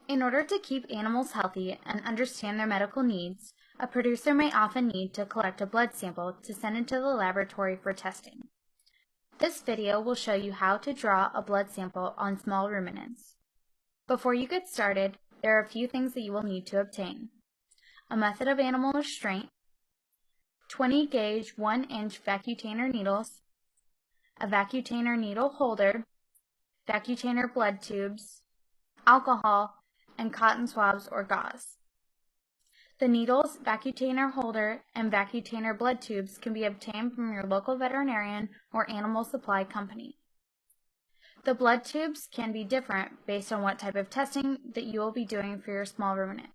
In order to keep animals healthy and understand their medical needs, a producer may often need to collect a blood sample to send into the laboratory for testing. This video will show you how to draw a blood sample on small ruminants. Before you get started, there are a few things that you will need to obtain: a method of animal restraint, 20-gauge 1-inch vacutainer needles, a vacutainer needle holder, vacutainer blood tubes, alcohol, and cotton swabs or gauze. The needles, vacutainer holder, and vacutainer blood tubes can be obtained from your local veterinarian or animal supply company. The blood tubes can be different based on what type of testing that you will be doing for your small ruminant.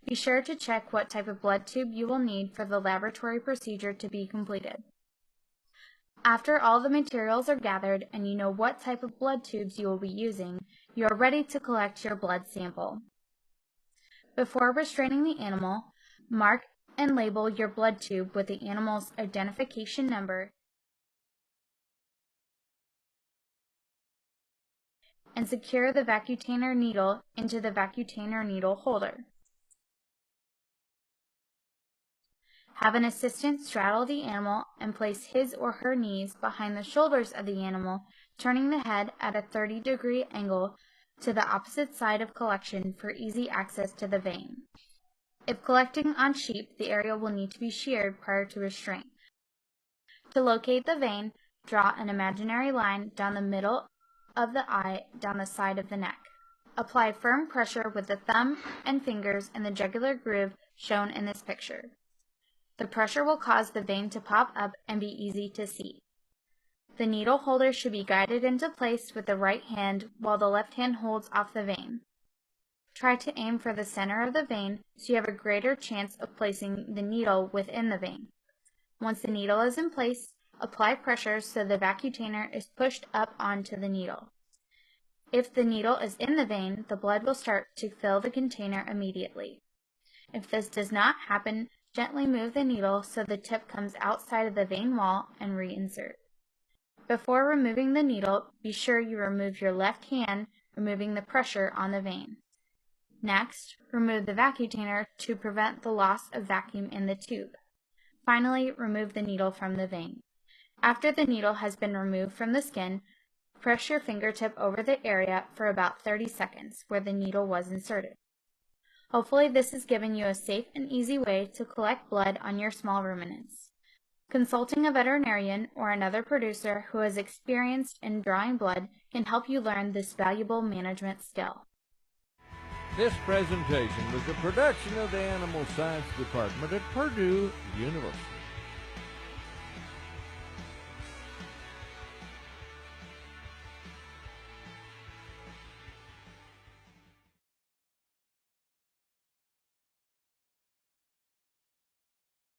Be sure to check what type of blood tube you will need for the laboratory procedure to be completed. After all the materials are gathered and you know what type of blood tubes you will be using, you are ready to collect your blood sample. Before restraining the animal, mark and label your blood tube with the animal's identification number and secure the vacutainer needle into the vacutainer needle holder. Have an assistant straddle the animal and place his or her knees behind the shoulders of the animal, turning the head at a 30-degree angle to the opposite side of collection for easy access to the vein. If collecting on sheep, the area will need to be sheared prior to restraint. To locate the vein, draw an imaginary line down the middle of the eye down the side of the neck. Apply firm pressure with the thumb and fingers in the jugular groove shown in this picture. The pressure will cause the vein to pop up and be easy to see. The needle holder should be guided into place with the right hand while the left hand holds off the vein. Try to aim for the center of the vein so you have a greater chance of placing the needle within the vein. Once the needle is in place, apply pressure so the vacutainer is pushed up onto the needle. If the needle is in the vein, the blood will start to fill the container immediately. If this does not happen, gently move the needle so the tip comes outside of the vein wall and reinsert. Before removing the needle, be sure you remove your left hand, removing the pressure on the vein. Next, remove the vacutainer to prevent the loss of vacuum in the tube. Finally, remove the needle from the vein. After the needle has been removed from the skin, press your fingertip over the area for about 30 seconds where the needle was inserted. Hopefully this has given you a safe and easy way to collect blood on your small ruminants. Consulting a veterinarian or another producer who is experienced in drawing blood can help you learn this valuable management skill. This presentation was a production of the Animal Science Department at Purdue University.